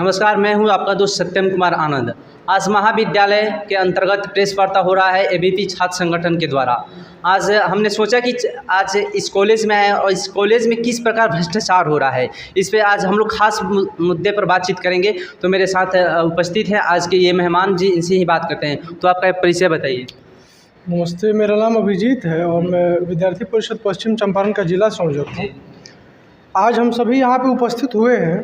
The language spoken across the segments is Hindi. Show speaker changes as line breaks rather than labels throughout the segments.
नमस्कार, मैं हूं आपका दोस्त सत्यम कुमार आनंद। आज महाविद्यालय के अंतर्गत प्रेस वार्ता हो रहा है एबीपी छात्र संगठन के द्वारा। आज हमने सोचा कि आज इस कॉलेज में आए और इस कॉलेज में किस प्रकार भ्रष्टाचार हो रहा है, इस पे आज हम लोग खास मुद्दे पर बातचीत करेंगे। तो मेरे साथ उपस्थित हैं आज के ये मेहमान जी, इनसे ही बात करते हैं। तो आपका परिचय बताइए।
नमस्ते, मेरा नाम अभिजीत है और मैं विद्यार्थी परिषद पश्चिम चंपारण का जिला संयोजक हूँ। आज हम सभी यहाँ पे उपस्थित हुए हैं।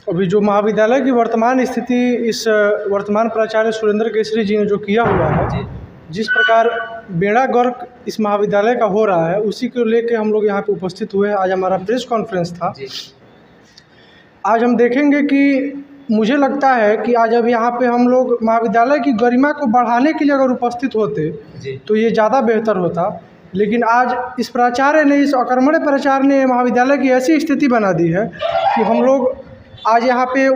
अभी जो महाविद्यालय की वर्तमान स्थिति इस वर्तमान प्राचार्य सुरेंद्र केसरी जी ने जो किया हुआ है, जिस प्रकार बेड़ा गर्क इस महाविद्यालय का हो रहा है, उसी को लेके हम लोग यहाँ पे उपस्थित हुए हैं। आज हमारा प्रेस कॉन्फ्रेंस था। आज हम देखेंगे कि मुझे लगता है कि आज अब यहाँ पे हम लोग महाविद्यालय की गरिमा को बढ़ाने के लिए अगर उपस्थित होते तो ये ज़्यादा बेहतर होता। लेकिन आज इस प्राचार्य ने, इस अकर्मण्य प्राचार्य ने महाविद्यालय की ऐसी स्थिति बना दी है कि हम लोग आज यहाँ पे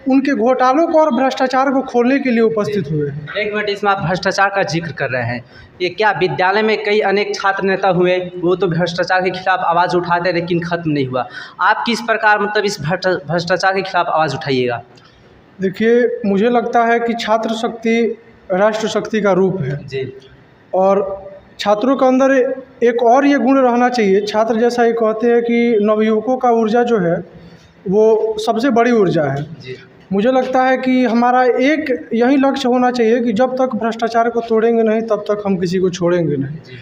उनके घोटालों को और भ्रष्टाचार को खोलने के लिए उपस्थित हुए हैं।
एक मिनट, इसमें आप भ्रष्टाचार का जिक्र कर रहे हैं। ये क्या विद्यालय में कई अनेक छात्र नेता हुए, वो तो भ्रष्टाचार के खिलाफ आवाज़ उठाते लेकिन ख़त्म नहीं हुआ। आप किस प्रकार मतलब इस भ्रष्टाचार के खिलाफ आवाज़ उठाइएगा?
देखिए, मुझे लगता है कि छात्र शक्ति राष्ट्र शक्ति का रूप है
जी।
और छात्रों के अंदर एक और ये गुण रहना चाहिए। छात्र जैसा ये कहते हैं कि नवयुवकों का ऊर्जा जो है वो सबसे बड़ी ऊर्जा है
जी। मुझे
लगता है कि हमारा एक यही लक्ष्य होना चाहिए कि जब तक भ्रष्टाचार को तोड़ेंगे नहीं तब तक हम किसी को छोड़ेंगे नहीं।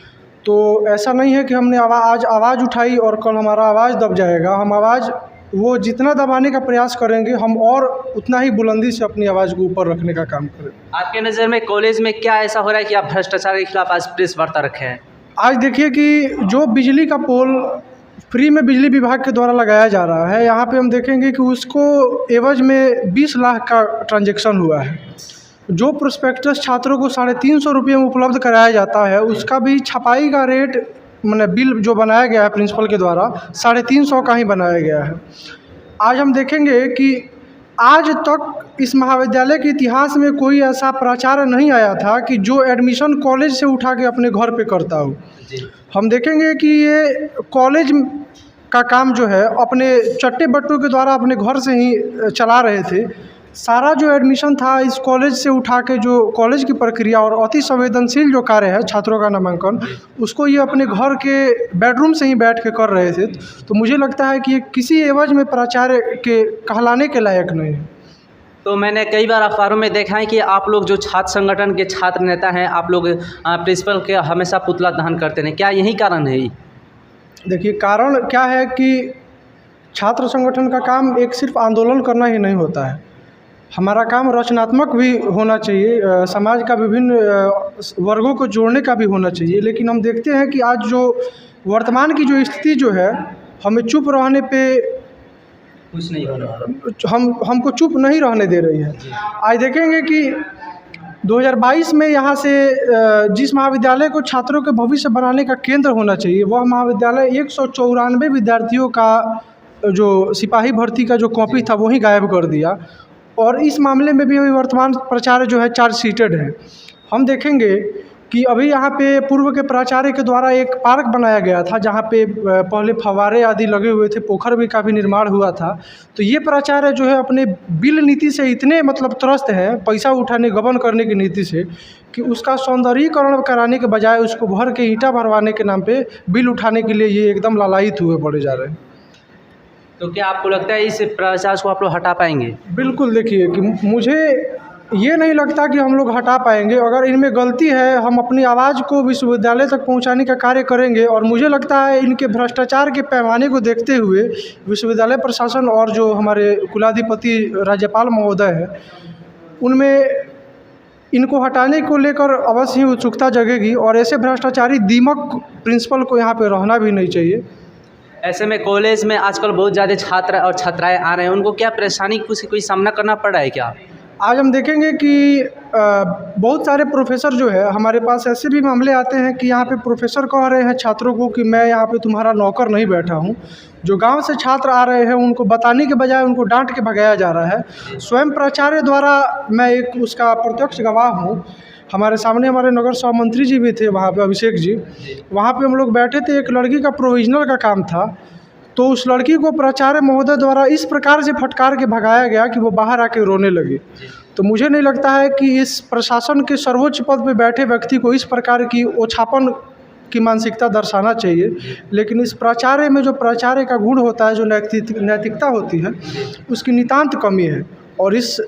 तो ऐसा नहीं है कि हमने आज आवाज़ उठाई और कल हमारा आवाज़ दब जाएगा। हम आवाज़ वो जितना दबाने का प्रयास करेंगे, हम और उतना ही बुलंदी से अपनी आवाज़ को ऊपर रखने का काम करें।
आपके नज़र में कॉलेज में क्या ऐसा हो रहा है कि आप भ्रष्टाचार के खिलाफ आज प्रेस वार्ता रखे हैं?
आज देखिए कि जो बिजली का पोल फ्री में बिजली विभाग के द्वारा लगाया जा रहा है, यहाँ पे हम देखेंगे कि उसको एवज में 20 लाख का ट्रांजैक्शन हुआ है। जो प्रोस्पेक्टस छात्रों को 350 रुपये में उपलब्ध कराया जाता है, उसका भी छपाई का रेट मैंने बिल जो बनाया गया है प्रिंसिपल के द्वारा 350 का ही बनाया गया है। आज हम देखेंगे कि आज तक इस महाविद्यालय के इतिहास में कोई ऐसा प्राचार्य नहीं आया था कि जो एडमिशन कॉलेज से उठा के अपने घर पे करता हो। हम देखेंगे कि ये कॉलेज का काम जो है अपने चट्टे बट्टों के द्वारा अपने घर से ही चला रहे थे। सारा जो एडमिशन था इस कॉलेज से उठा के, जो कॉलेज की प्रक्रिया और अति संवेदनशील जो कार्य है छात्रों का नामांकन, उसको ये अपने घर के बेडरूम से ही बैठ के कर रहे थे। तो मुझे लगता है कि ये किसी एवज में प्राचार्य के कहलाने के लायक नहीं है।
तो मैंने कई बार अखबारों में देखा है कि आप लोग जो छात्र संगठन के छात्र नेता हैं, आप लोग प्रिंसिपल के हमेशा पुतला दहन करते हैं। क्या यही कारण है?
देखिए, कारण क्या है कि छात्र संगठन का काम एक सिर्फ आंदोलन करना ही नहीं होता है। हमारा काम रचनात्मक भी होना चाहिए, समाज का विभिन्न वर्गों को जोड़ने का भी होना चाहिए। लेकिन हम देखते हैं कि आज जो वर्तमान की जो स्थिति जो है, हमें चुप रहने पे
कुछ नहीं होना,
हमको चुप नहीं रहने दे रही है। आज देखेंगे कि 2022 में यहाँ से जिस महाविद्यालय को छात्रों के भविष्य बनाने का केंद्र होना चाहिए, वह महाविद्यालय 194 विद्यार्थियों का जो सिपाही भर्ती का जो कॉपी था वही गायब कर दिया। और इस मामले में भी अभी वर्तमान प्राचार्य जो है चार्जशीटेड है। हम देखेंगे कि अभी यहाँ पे पूर्व के प्राचार्य के द्वारा एक पार्क बनाया गया था, जहाँ पे पहले फव्वारे आदि लगे हुए थे, पोखर भी काफ़ी निर्माण हुआ था। तो ये प्राचार्य जो है अपने बिल नीति से इतने मतलब त्रस्त हैं, पैसा उठाने गबन करने की नीति से, कि उसका सौंदर्यीकरण कराने के बजाय उसको भर के ईंटा भरवाने के नाम पे बिल उठाने के लिए ये एकदम लालायित हुए पड़े जा रहे हैं।
तो क्या आपको लगता है इस भ्रष्टाचार को आप लोग हटा पाएंगे?
बिल्कुल। देखिए कि मुझे ये नहीं लगता कि हम लोग हटा पाएंगे। अगर इनमें गलती है, हम अपनी आवाज़ को विश्वविद्यालय तक पहुंचाने का कार्य करेंगे। और मुझे लगता है इनके भ्रष्टाचार के पैमाने को देखते हुए विश्वविद्यालय प्रशासन और जो हमारे कुलाधिपति राज्यपाल महोदय हैं, उनमें इनको हटाने को लेकर अवश्य ही उत्सुकता जगेगी। और ऐसे भ्रष्टाचारी दीमक प्रिंसिपल को यहाँ पर रहना भी नहीं चाहिए।
ऐसे में कॉलेज में आजकल बहुत ज़्यादा छात्र और छात्राएं आ रहे हैं, उनको क्या परेशानी कोई सामना करना पड़ रहा है क्या?
आज हम देखेंगे कि बहुत सारे प्रोफेसर जो है, हमारे पास ऐसे भी मामले आते हैं कि यहाँ पे प्रोफेसर कह रहे हैं छात्रों को कि मैं यहाँ पे तुम्हारा नौकर नहीं बैठा हूँ। जो गांव से छात्र आ रहे हैं उनको बताने के बजाय उनको डांट के भगाया जा रहा है। स्वयं प्राचार्य द्वारा मैं एक उसका प्रत्यक्ष गवाह हूँ। हमारे सामने हमारे नगर सभा मंत्री जी भी थे वहाँ पे, अभिषेक जी। वहाँ पे हम लोग बैठे थे, एक लड़की का प्रोविजनल का काम था। तो उस लड़की को प्राचार्य महोदय द्वारा इस प्रकार से फटकार के भगाया गया कि वो बाहर आके रोने लगी। तो मुझे नहीं लगता है कि इस प्रशासन के सर्वोच्च पद पे बैठे व्यक्ति को इस प्रकार की ओछापन की मानसिकता दर्शाना चाहिए। लेकिन इस प्राचार्य में जो प्राचार्य का गुण होता है, जो नैतिकता होती है, उसकी नितांत कमी है। और इस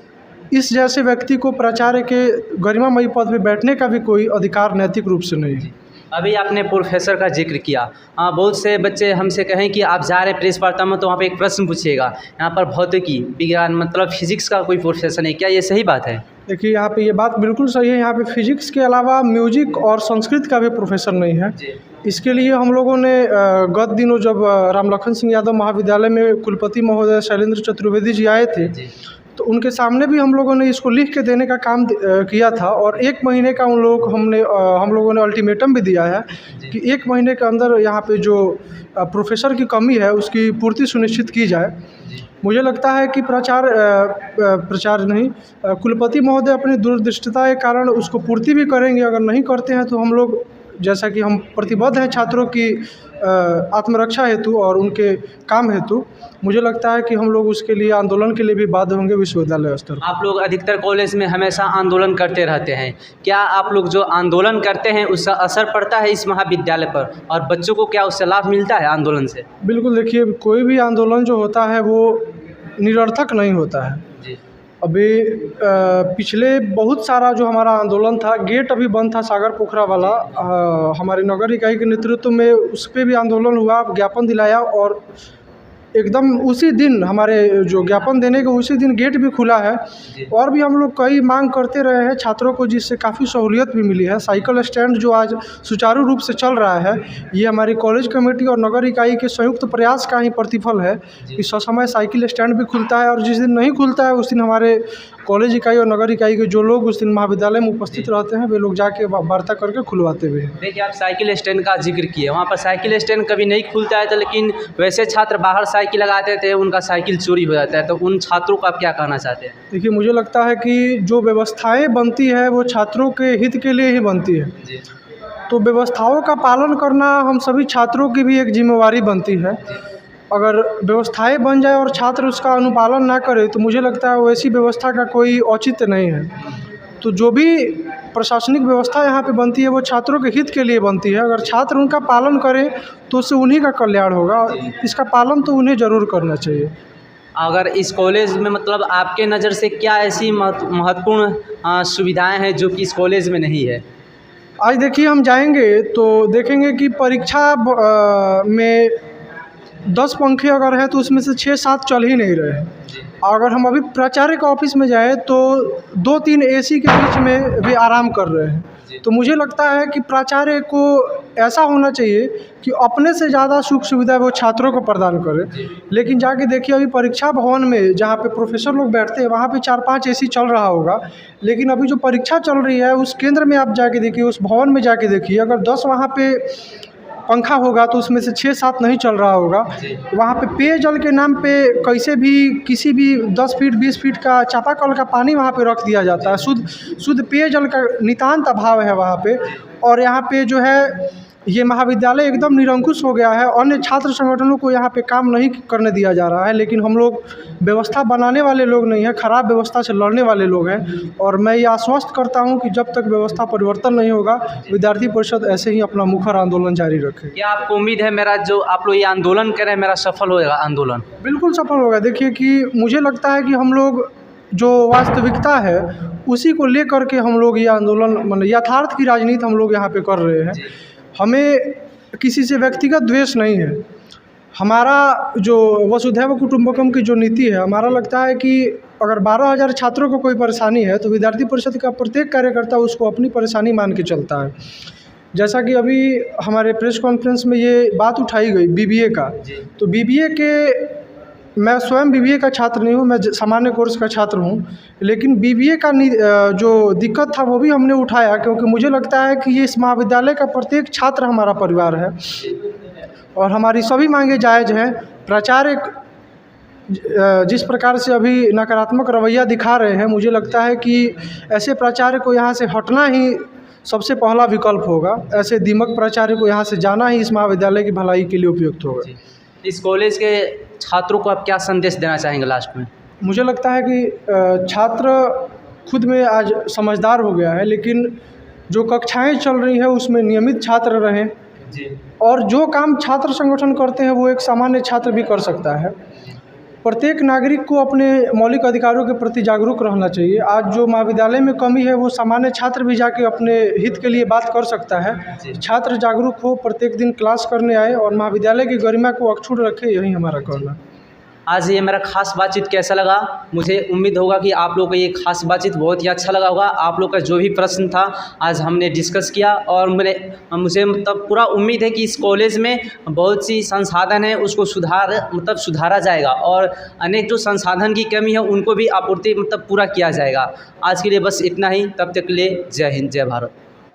जैसे व्यक्ति को प्राचार्य के गरिमामयी पद पे बैठने का भी कोई अधिकार नैतिक रूप से नहीं है।
अभी आपने प्रोफेसर का जिक्र किया। बहुत से बच्चे हमसे कहें कि आप जा रहे हैं प्रेस वार्ता में तो वहाँ पे एक प्रश्न पूछिएगा, यहाँ पर भौतिकी विज्ञान मतलब फिजिक्स का कोई प्रोफेसर नहीं, क्या ये सही बात है?
देखिए, यहाँ पे ये बात बिल्कुल सही है। यहाँ पे फिजिक्स के अलावा म्यूजिक और संस्कृत का भी प्रोफेसर नहीं है। इसके लिए हम लोगों ने गत दिनों जब रामलखन सिंह यादव महाविद्यालय में कुलपति महोदय शैलेंद्र चतुर्वेदी जी आए थे, तो उनके सामने भी हम लोगों ने इसको लिख के देने का काम किया था। और 1 महीने का हम लोगों ने अल्टीमेटम भी दिया है कि 1 महीने के अंदर यहाँ पे जो प्रोफेसर की कमी है उसकी पूर्ति सुनिश्चित की जाए। मुझे लगता है कि कुलपति महोदय अपनी दूरदृष्टिता के कारण उसको पूर्ति भी करेंगे। अगर नहीं करते हैं तो हम लोग, जैसा कि हम प्रतिबद्ध हैं छात्रों की आत्मरक्षा हेतु और उनके काम हेतु, मुझे लगता है कि हम लोग उसके लिए आंदोलन के लिए भी बाध्य होंगे विश्वविद्यालय स्तर पर।
आप लोग अधिकतर कॉलेज में हमेशा आंदोलन करते रहते हैं, क्या आप लोग जो आंदोलन करते हैं उसका असर पड़ता है इस महाविद्यालय पर, और बच्चों को क्या उससे लाभ मिलता है आंदोलन से?
बिल्कुल, देखिए, कोई भी आंदोलन जो होता है वो निरर्थक नहीं होता है। अभी पिछले बहुत सारा जो हमारा आंदोलन था, गेट अभी बंद था सागर पोखरा वाला, हमारी नगर इकाई के नेतृत्व में उस पर भी आंदोलन हुआ, ज्ञापन दिलाया, और एकदम उसी दिन हमारे जो ज्ञापन देने के उसी दिन गेट भी खुला है। और भी हम लोग कई मांग करते रहे हैं छात्रों को, जिससे काफ़ी सहूलियत भी मिली है। साइकिल स्टैंड जो आज सुचारू रूप से चल रहा है, ये हमारी कॉलेज कमेटी और नगर इकाई के संयुक्त प्रयास का ही प्रतिफल है कि ससमय साइकिल स्टैंड भी खुलता है। और जिस दिन नहीं खुलता है उस दिन हमारे कॉलेज इकाई और नगर इकाई के जो लोग उस दिन महाविद्यालय में उपस्थित रहते हैं, वे लोग जाके वार्ता करके खुलवाते हुए।
देखिए, आप साइकिल स्टैंड का जिक्र किए, वहाँ पर साइकिल स्टैंड कभी नहीं खुलता है, तो लेकिन वैसे छात्र बाहर साइकिल लगाते थे, उनका साइकिल चोरी हो जाता है, तो उन छात्रों को आप क्या कहना चाहते हैं?
देखिए, मुझे लगता है कि जो व्यवस्थाएं बनती है वो छात्रों के हित के लिए ही बनती है। तो व्यवस्थाओं का पालन करना हम सभी छात्रों की भी एक जिम्मेवारी बनती है। अगर व्यवस्थाएं बन जाए और छात्र उसका अनुपालन ना करे तो मुझे लगता है वैसी व्यवस्था का कोई औचित्य नहीं है। तो जो भी प्रशासनिक व्यवस्था यहाँ पे बनती है वो छात्रों के हित के लिए बनती है। अगर छात्र उनका पालन करें तो उससे उन्हीं का कल्याण होगा, और इसका पालन तो उन्हें ज़रूर करना चाहिए।
अगर इस कॉलेज में मतलब आपके नज़र से क्या ऐसी महत्वपूर्ण सुविधाएं हैं जो कि इस कॉलेज में नहीं है?
आज देखिए, हम जाएंगे तो देखेंगे कि परीक्षा में 10 पंखे अगर है तो उसमें से 6-7 चल ही नहीं रहे हैं। अगर हम अभी प्राचार्य के ऑफिस में जाएँ तो 2-3 एसी के बीच में भी आराम कर रहे हैं। तो मुझे लगता है कि प्राचार्य को ऐसा होना चाहिए कि अपने से ज़्यादा सुख सुविधा वो छात्रों को प्रदान करे। लेकिन जाके देखिए, अभी परीक्षा भवन में जहाँ पे प्रोफेसर लोग बैठते हैं वहाँ पे 4-5 एसी चल रहा होगा, लेकिन अभी जो परीक्षा चल रही है उस केंद्र में आप जाके देखिए, उस भवन में जाके देखिए, अगर 10 वहाँ पे पंखा होगा तो उसमें से 6-7 नहीं चल रहा होगा। वहाँ पे पेयजल के नाम पे कैसे भी किसी भी 10 फीट 20 फीट का चापाकल का पानी वहाँ पे रख दिया जाता है। शुद्ध पेयजल का नितांत अभाव है वहाँ पे। और यहाँ पे जो है ये महाविद्यालय एकदम निरंकुश हो गया है। अन्य छात्र संगठनों को यहाँ पे काम नहीं करने दिया जा रहा है, लेकिन हम लोग व्यवस्था बनाने वाले लोग नहीं हैं, ख़राब व्यवस्था से लड़ने वाले लोग हैं। और मैं ये आश्वस्त करता हूँ कि जब तक व्यवस्था परिवर्तन नहीं होगा, विद्यार्थी परिषद ऐसे ही अपना मुखर आंदोलन जारी रखे।
क्या आपको उम्मीद है मेरा जो आप लोग ये आंदोलन करें मेरा सफल होगा आंदोलन?
बिल्कुल सफल होगा। देखिए कि मुझे लगता है कि हम लोग जो वास्तविकता है उसी को लेकर के हम लोग ये आंदोलन, मतलब यथार्थ की राजनीति हम लोग यहाँ पे कर रहे हैं। हमें किसी से व्यक्तिगत द्वेष नहीं है। हमारा जो वसुधैव कुटुंबकम की जो नीति है, हमारा लगता है कि अगर 12,000 छात्रों को कोई परेशानी है तो विद्यार्थी परिषद का प्रत्येक कार्यकर्ता उसको अपनी परेशानी मान के चलता है। जैसा कि अभी हमारे प्रेस कॉन्फ्रेंस में ये बात उठाई गई बीबीए का, तो बीबीए के, मैं स्वयं बीबीए का छात्र नहीं हूँ, मैं सामान्य कोर्स का छात्र हूँ, लेकिन बीबीए का जो दिक्कत था वो भी हमने उठाया, क्योंकि मुझे लगता है कि ये इस महाविद्यालय का प्रत्येक छात्र हमारा परिवार है और हमारी सभी मांगे जायज़ हैं। प्राचार्य जिस प्रकार से अभी नकारात्मक रवैया दिखा रहे हैं, मुझे लगता है कि ऐसे प्राचार्य को यहाँ से हटना ही सबसे पहला विकल्प होगा। ऐसे दीमक प्राचार्य को यहाँ से जाना ही इस महाविद्यालय की भलाई के लिए उपयुक्त होगा।
इस कॉलेज के छात्रों को आप क्या संदेश देना चाहेंगे लास्ट में?
मुझे लगता है कि छात्र खुद में आज समझदार हो गया है, लेकिन जो कक्षाएं चल रही है उसमें नियमित छात्र रहें
जी।
और जो काम छात्र संगठन करते हैं वो एक सामान्य छात्र भी कर सकता है। प्रत्येक नागरिक को अपने मौलिक अधिकारों के प्रति जागरूक रहना चाहिए। आज जो महाविद्यालय में कमी है वो सामान्य छात्र भी जाके अपने हित के लिए बात कर सकता है। छात्र जागरूक हो, प्रत्येक दिन क्लास करने आए और महाविद्यालय की गरिमा को अक्षुण्ण रखे, यही हमारा कहना।
आज ये मेरा खास बातचीत कैसा लगा? मुझे उम्मीद होगा कि आप लोगों को ये खास बातचीत बहुत ही अच्छा लगा होगा। आप लोग का जो भी प्रश्न था आज हमने डिस्कस किया और मुझे मतलब पूरा उम्मीद है कि इस कॉलेज में बहुत सी संसाधन है उसको सुधारा जाएगा और अनेक जो संसाधन की कमी है उनको भी आपूर्ति पूरा किया जाएगा। आज के लिए बस इतना ही। तब तक के लिए जय हिंद, जय भारत।